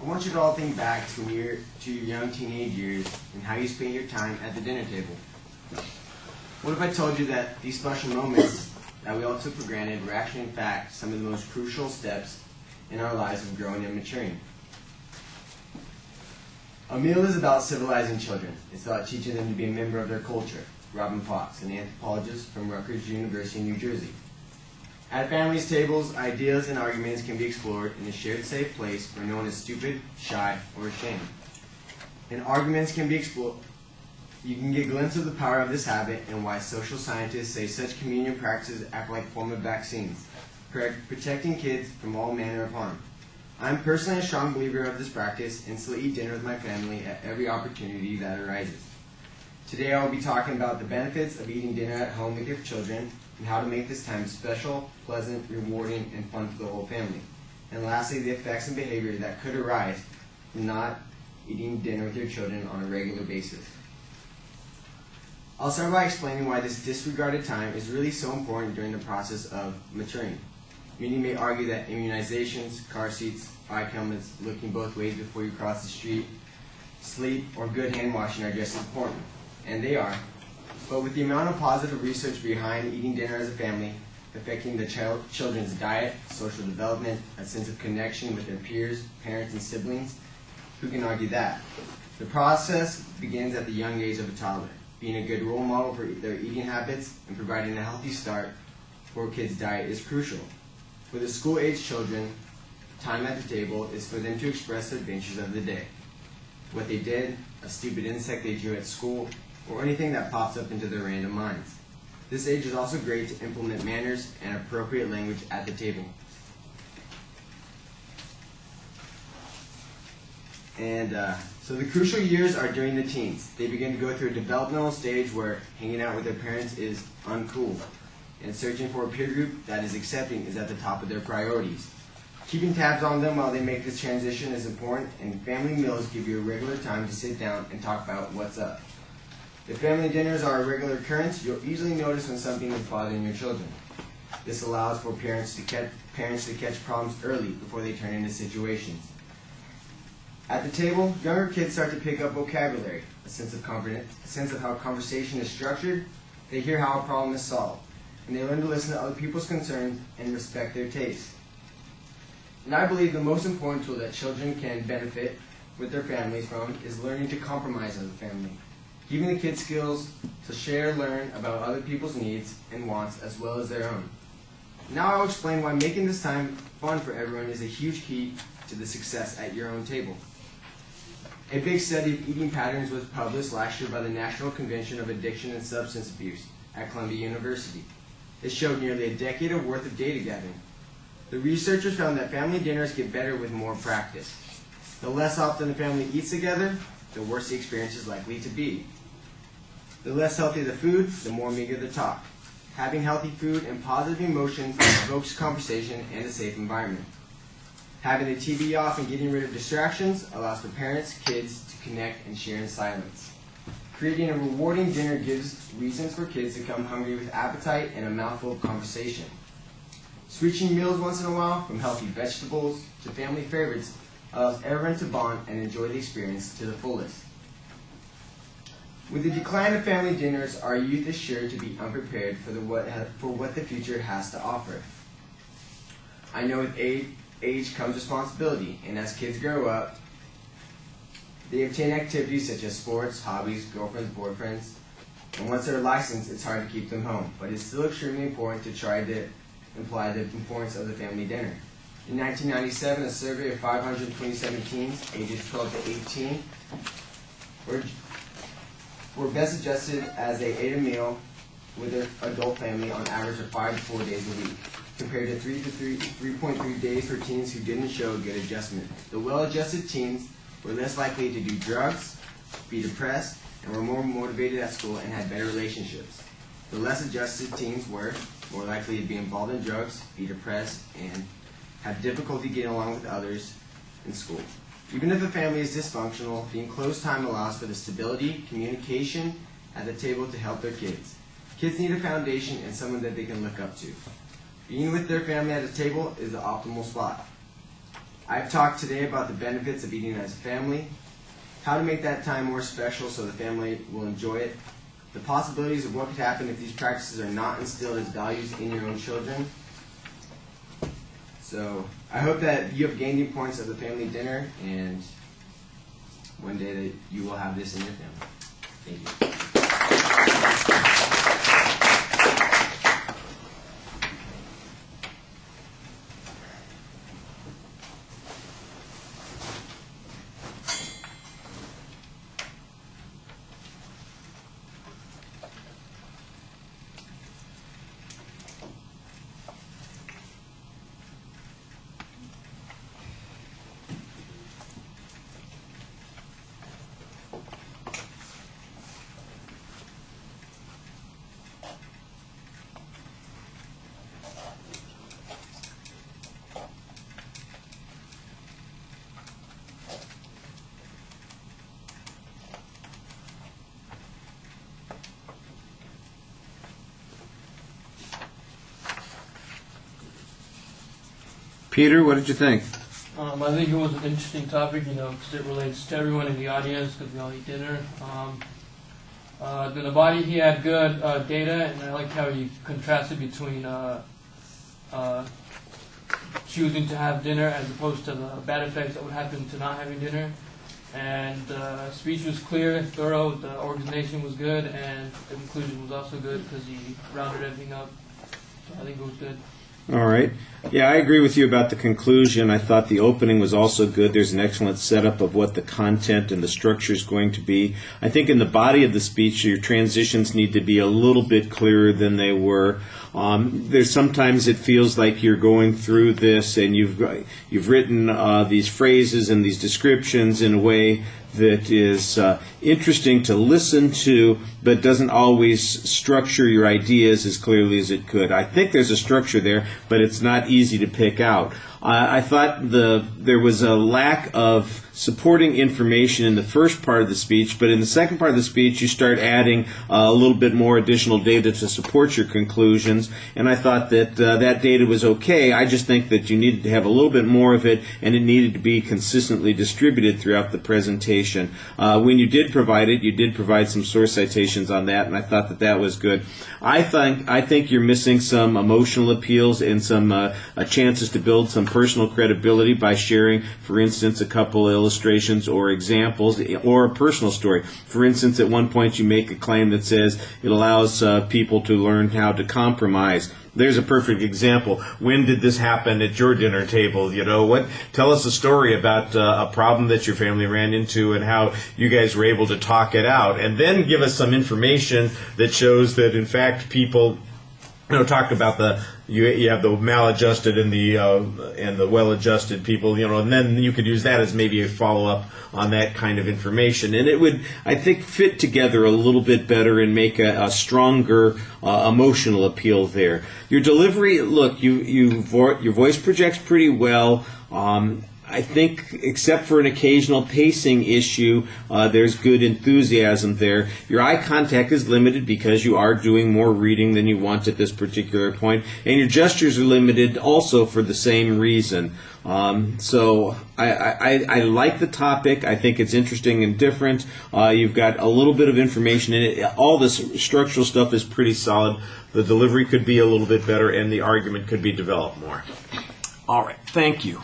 want you to all think back to your young teenage years and how you spent your time at the dinner table. What if I told you that these special moments that we all took for granted were actually in fact some of the most crucial steps in our lives of growing and maturing? A meal is about civilizing children. It's about teaching them to be a member of their culture. Robin Fox, an anthropologist from Rutgers University in New Jersey. At families' tables, ideas and arguments can be explored in a shared safe place where no one is stupid, shy, or ashamed. And arguments can be explored. You can get a glimpse of the power of this habit and why social scientists say such communion practices act like form of vaccines, protecting kids from all manner of harm. I'm personally a strong believer of this practice and still eat dinner with my family at every opportunity that arises. Today I will be talking about the benefits of eating dinner at home with your children and how to make this time special, pleasant, rewarding, and fun for the whole family. And lastly, the effects and behavior that could arise from not eating dinner with your children on a regular basis. I'll start by explaining why this disregarded time is really so important during the process of maturing. Many may argue that immunizations, car seats, bike helmets, looking both ways before you cross the street, sleep, or good hand washing are just as important. And they are. But with the amount of positive research behind eating dinner as a family, affecting the children's diet, social development, a sense of connection with their peers, parents, and siblings, who can argue that? The process begins at the young age of a toddler. Being a good role model for their eating habits and providing a healthy start for a kid's diet is crucial. For the school-age children, time at the table is for them to express the adventures of the day. What they did, a stupid insect they drew at school, or anything that pops up into their random minds. This age is also great to implement manners and appropriate language at the table. So the crucial years are during the teens. They begin to go through a developmental stage where hanging out with their parents is uncool, and searching for a peer group that is accepting is at the top of their priorities. Keeping tabs on them while they make this transition is important, and family meals give you a regular time to sit down and talk about what's up. If family dinners are a regular occurrence, you'll easily notice when something is bothering your children. This allows for parents to catch problems early before they turn into situations. At the table, younger kids start to pick up vocabulary, a sense of confidence, a sense of how conversation is structured. They hear how a problem is solved, and they learn to listen to other people's concerns and respect their tastes. And I believe the most important tool that children can benefit with their families from is learning to compromise as a family. Giving the kids skills to share, learn about other people's needs and wants as well as their own. Now I will explain why making this time fun for everyone is a huge key to the success at your own table. A big study of eating patterns was published last year by the National Convention of Addiction and Substance Abuse at Columbia University. It showed nearly a decade of worth of data gathering. The researchers found that family dinners get better with more practice. The less often the family eats together, the worse the experience is likely to be. The less healthy the food, the more meager the talk. Having healthy food and positive emotions evokes conversation and a safe environment. Having the TV off and getting rid of distractions allows for parents, kids to connect and share in silence. Creating a rewarding dinner gives reasons for kids to come hungry with appetite and a mouthful of conversation. Switching meals once in a while from healthy vegetables to family favorites allows everyone to bond and enjoy the experience to the fullest. With the decline of family dinners, our youth is sure to be unprepared for what the future has to offer. I know with age comes responsibility, and as kids grow up, they obtain activities such as sports, hobbies, girlfriends, boyfriends, and once they're licensed, it's hard to keep them home. But it's still extremely important to try to imply the importance of the family dinner. In 1997, a survey of 527 teens, ages 12 to 18, were best adjusted as they ate a meal with their adult family on average of 5 to 4 days a week, compared to 3.3 days for teens who didn't show a good adjustment. The well-adjusted teens were less likely to do drugs, be depressed, and were more motivated at school and had better relationships. The less adjusted teens were more likely to be involved in drugs, be depressed, and have difficulty getting along with others in school. Even if a family is dysfunctional, being close time allows for the stability, communication at the table to help their kids. Kids need a foundation and someone that they can look up to. Being with their family at a table is the optimal spot. I've talked today about the benefits of eating as a family, how to make that time more special so the family will enjoy it, the possibilities of what could happen if these practices are not instilled as values in your own children. So I hope that you have gained new points of the family dinner, and one day that you will have this in your family. Thank you. Peter, what did you think? I think it was an interesting topic, because it relates to everyone in the audience, because we all eat dinner. Then the body, he had good data, and I like how he contrasted between choosing to have dinner as opposed to the bad effects that would happen to not having dinner. And speech was clear, thorough, the organization was good, and the conclusion was also good because he rounded everything up. So I think it was good. All right. Yeah, I agree with you about the conclusion. I thought the opening was also good. There's an excellent setup of what the content and the structure is going to be. I think in the body of the speech, your transitions need to be a little bit clearer than they were. There's sometimes it feels like you're going through this and you've written these phrases and these descriptions in a way that is interesting to listen to, but doesn't always structure your ideas as clearly as it could. I think there's a structure there, but it's not easy to pick out. I thought there was a lack of supporting information in the first part of the speech, but in the second part of the speech you start adding a little bit more additional data to support your conclusions, and I thought that that data was okay. I just think that you needed to have a little bit more of it, and it needed to be consistently distributed throughout the presentation. When you did provide it, you did provide some source citations on that, and I thought that that was good. I think you're missing some emotional appeals and some chances to build some personal credibility by sharing, for instance, a couple illustrations or examples or a personal story. For instance, at one point you make a claim that says it allows people to learn how to compromise. There's a perfect example. When did this happen at your dinner table? Tell us a story about a problem that your family ran into and how you guys were able to talk it out, and then give us some information that shows that in fact people talk about you have the maladjusted and the well-adjusted people, and then you could use that as maybe a follow-up on that kind of information, and it would, I think, fit together a little bit better and make a stronger emotional appeal there. Your delivery, look, your voice projects pretty well. I think, except for an occasional pacing issue, there's good enthusiasm there. Your eye contact is limited because you are doing more reading than you want at this particular point, and your gestures are limited also for the same reason. So I like the topic. I think it's interesting and different. You've got a little bit of information in it. All this structural stuff is pretty solid. The delivery could be a little bit better, and the argument could be developed more. All right. Thank you.